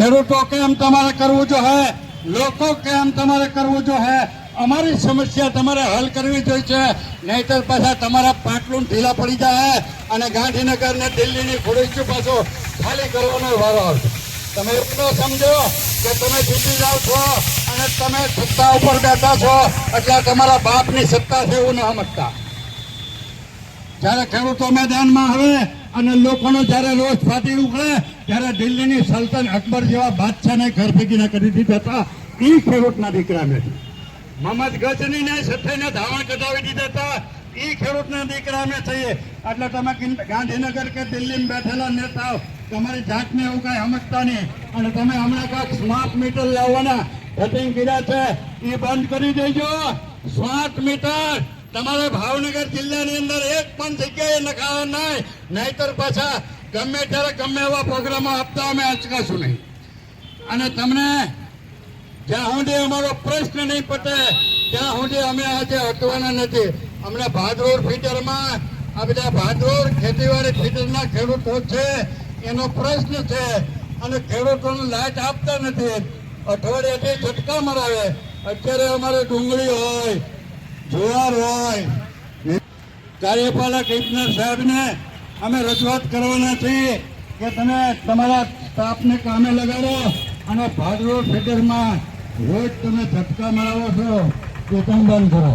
ખેડૂતો કેમ તમારે કરવું જો હે, લોકો કેમ તમારે કરવું જો હે, અમારી સમસ્યા તમારે હલ કરવી જોઈએ છે, નહીતર પાછા તમારા પાટલું ઢીલા પડી જાય અને ગાંધીનગર ને દિલ્હીની ખુરશીઓ પાછો ખાલી કરવાનો વારો આવશે. તમે એટલો સમજો કે તમે જીતી જાઓ છો અને તમે સત્તા ઉપર બેઠા છો એટલે તમારા બાપની સત્તા છે એવું ન સમજતા. જ્યારે ખેડૂતો મેદાનમાં આવે અને લોકોનો જ્યારે રોષ ફાટી ઉકળે ત્યારે દિલ્હીની સલ્તન અકબર જેવા બાદશાહને ઘર ભેગીને કરી દીધા હતા. એ ખેડૂતના દીકરા નથી. મહમ્મદ ગજનીને સથઈને ધાવણ કઢાવી દીધા હતા. એ ખેડૂતના દીકરા અમે થઈએ. એટલે તમે ગાંધીનગર કે દિલ્હીમાં બેઠેલા નેતાઓ તમારી જાતને એવું કાંઈ સમજતા નહીં અને તમે હમણાં કાંઈક સ્માર્ટ મીટર લાવવાના સેટિંગ કર્યા છે એ બંધ કરી દેજો. સ્માર્ટ મીટર તમારે ભાવનગર જિલ્લાની અંદર એક પણ જગ્યાએ નખાવા નહીં, નહીતર પાછા ગમે ત્યારે ગમે એવા પ્રોગ્રામો આપતા અમે અચકાશું નહીં. અને તમને જ્યાં સુધી અમારો પ્રશ્ન નહીં પતે ત્યાં સુધી અમે આજે હટવાના નથી. અમને ભાદરોડ ફીડરમાં આ બધા ભાદરોડ ખેતીવાડી ફીડરના ખેડૂતો છે એનો પ્રશ્ન છે અને ખેડૂતોને લાઈટ આપતા નથી. અઠવાડિયાથી ઝટકા મરાવે. અત્યારે અમારે ડુંગળી હોય, જુવાર હોય, કાર્યપાલક ઇજનેર સાહેબને અમે રજૂઆત કરવાના છીએ કે તમે તમારા સ્ટાફને કામે લગાડો અને ભાદરોડ ફીડરમાં રોજ તમે ઝટકા મરાવો છો એ તમે બંધ કરો.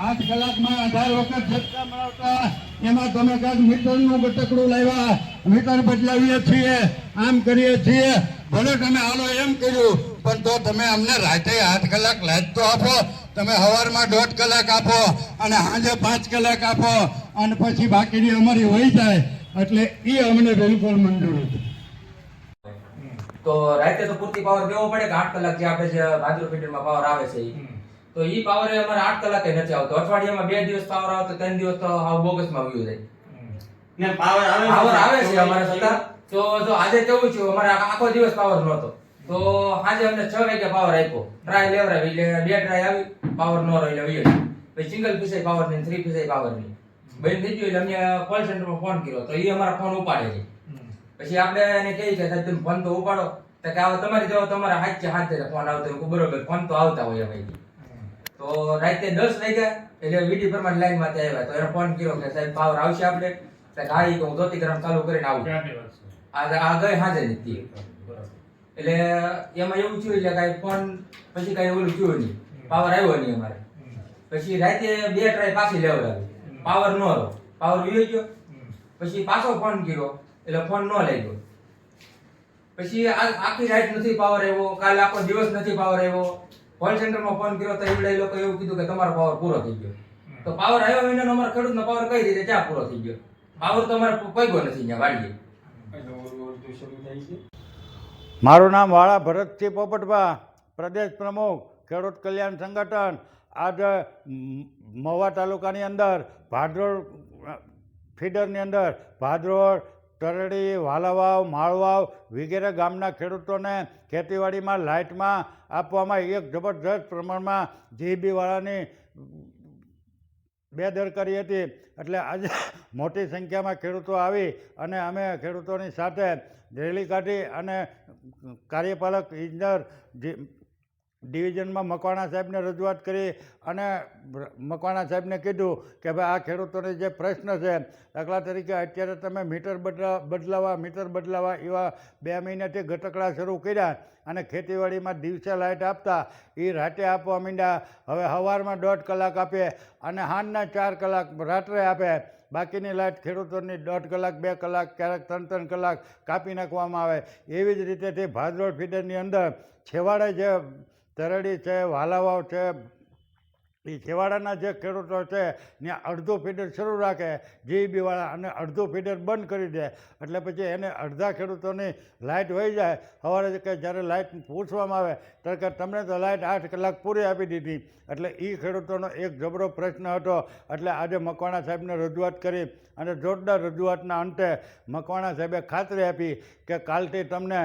8 કલાકમાં 18 વખત ઝટકા મરાવતા એમાં તમે કાંઈક મીટરનું ગટકડું લાવ્યા, મીટર બદલાવીએ છીએ, આમ કરીએ છીએ. ભલે તમે હાલો એમ કર્યું પણ તો તમે અમને રાતે 8 કલાક લાઈટ તો આપો. તમે સવારમાં 1.5 કલાક આપો અને સાંજે 5 કલાક આપો અને પછી બાકીની અમારી વહી જાય એટલે એ અમને બિલકુલ મંજૂર નથી. તો રાતે તો પૂરતી પાવર દેવો પડે કે 8 કલાક જે આપણે જે ભાદરવા ફીડરમાં પાવર આવે છે તો ઈ પાવર અમારે 8 કલાકે નથી આવતો. અઠવાડિયામાં 2 દિવસ પાવર આવતો, 3 દિવસ તો હાવ બોગસમાં વયું જાય ને પાવર આવે છે અમારે છતાં. તો જો આજે કેવું છે અમારે આખો દિવસ પાવર નહોતો તો આજે અમને 6 વાગે પાવર આપ્યો. ટ્રાય લેવરાવી એટલે 2 ટ્રાય આવી, પાવર ન રહ્યો એટલે પછી સિંગલ પીસાઈ પાવર ની 3 પીસાઈ પાવર ની બંધ થઈ ગયું એટલે અમે કોલ સેન્ટરમાં ફોન કર્યો તો એ અમારા ફોન ઉપાડે છે. પછી આપણે એને કહીએ કે સાહેબ તમે ફોન તો ઉપાડો તો કે આવો તમારી જેવો તમારા હાથે ફોન આવતો બરોબર ફોન તો આવતા હોય ભાઈ. તો રાતે 10 વાગ્યા એટલે વીડી પરમાન લાઈન માં આવ્યા તો એને ફોન કર્યો કે સાહેબ પાવર આવશે આપણે તો હા ઈ હું ધોતી ગરમ ચાલુ કરીને આવું. આ ગઈ હાજર નથી એટલે એમાં એવું થયું એટલે કાંઈ ફોન પછી કાંઈ ઓલું થયું નહીં, પાવર આવ્યો નહીં અમારે. પછી રાતે 2 ટ્રાય પાછી લેવડાવી, પાવર ન રહ્યો, પાવર વીયો ગયો. પછી પાછો ફોન કર્યો એટલે ફોન ન લઈ ગયો. પછી આખી રાત નથી પાવર આવ્યો, કાલે આખો દિવસ નથી પાવર આવ્યો. કોલ સેન્ટરમાં ફોન કર્યો તો એવડા લોકો એવું કીધું કે તમારો પાવર પૂરો થઈ ગયો. તો પાવર આવ્યો એને અમારા ખેડૂતનો પાવર કઈ રીતે ક્યાં પૂરો થઈ ગયો? પાવર તો અમારે પગ્યો નથી ત્યાં વાડીએ. મારું નામ વાળા ભરતસિંહ પોપટભા, પ્રદેશ પ્રમુખ ખેડૂત કલ્યાણ સંગઠન. આજે મહુવા તાલુકાની અંદર ભાદરોડ ફીડરની અંદર ભાદરોડ, તરડી, વાલાવાવ, માળવાવ વગેરે ગામના ખેડૂતોને ખેતીવાડીમાં લાઇટમાં આપવામાં એક જબરજસ્ત પ્રમાણમાં જીબીવાળાની બેદરકારી હતી. એટલે આજે મોટી સંખ્યામાં ખેડૂતો આવી અને અમે ખેડૂતોની સાથે રેલી કાઢી અને કાર્યપાલક ઇજનેર ડિવિઝનમાં મકવાણા સાહેબને રજૂઆત કરી અને મકવાણા સાહેબને કીધું કે ભાઈ આ ખેડૂતોને જે પ્રશ્ન છે, દાખલા તરીકે અત્યારે તમે મીટર બદલાવા એવા 2 મહિનાથી ગટકડા શરૂ કર્યા અને ખેતીવાડીમાં દિવસે લાઇટ આપતા એ રાતે આપવા માંડ્યા. હવે સવારમાં 1.5 કલાક આપે અને સાંજના 4 કલાક રાત્રે આપે. બાકીની લાઇટ ખેડૂતોની 1.5 કલાક, 2 કલાક, ક્યારેક 3 કલાક કાપી નાખવામાં આવે. એવી જ રીતેથી ભાદરોડ ફીડરની અંદર છેવાડે જે તરડી છે, વાલાવાવ છે, એ છેવાડાના જે ખેડૂતો છે ત્યાં અડધું ફીડર શરૂ રાખે જીઈબીવાળા અને અડધું ફીડર બંધ કરી દે. એટલે પછી એને અડધા ખેડૂતોની લાઇટ વહી જાય. સવારે કે જ્યારે લાઇટ પૂછવામાં આવે ત્યારે કે તમને તો લાઇટ 8 કલાક પૂરી આપી દીધી. એટલે એ ખેડૂતોનો એક જબરો પ્રશ્ન હતો. એટલે આજે મકવાણા સાહેબને રજૂઆત કરી અને જોરદાર રજૂઆતના અંતે મકવાણા સાહેબે ખાતરી આપી કે કાલથી તમને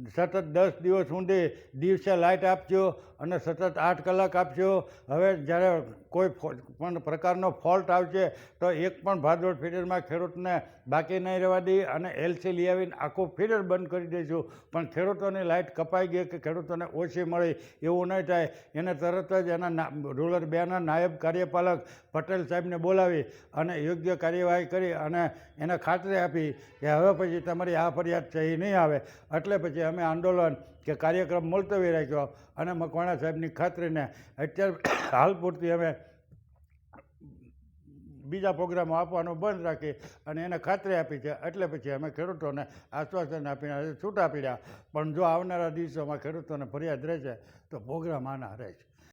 સતત 10 દિવસ સુધી દિવસે લાઇટ આપજો અને સતત 8 કલાક આપજો. હવે જ્યારે કોઈ પણ પ્રકારનો ફોલ્ટ આવશે તો એક પણ ભાદોડ ફીડરમાં ખેડૂતને બાકી નહીં રહેવા દઈએ અને એલસી લઈ આવીને આખું ફીડર બંધ કરી દઈશું. પણ ખેડૂતોની લાઇટ કપાઈ ગઈ કે ખેડૂતોને ઓછી મળી એવું નહીં થાય. એને તરત જ એના રૂરલ 2ના નાયબ કાર્યપાલક પટેલ સાહેબને બોલાવી અને યોગ્ય કાર્યવાહી કરી અને એને ખાતરી આપી કે હવે પછી તમારી આ ફરિયાદ છે એ નહીં આવે. એટલે પછી અમે આંદોલન કે કાર્યક્રમ મુલતવી રાખ્યો અને મકવાણા સાહેબની ખાતરીને અત્યારે હાલ પૂરતી અમે બીજા પ્રોગ્રામો આપવાનું બંધ રાખી અને એને ખાતરી આપી છે. એટલે પછી અમે ખેડૂતોને આશ્વાસન આપીને છૂટા પીડ્યા. પણ જો આવનારા દિવસોમાં ખેડૂતોને ફરિયાદ રહેશે તો પ્રોગ્રામ આના રહેશે.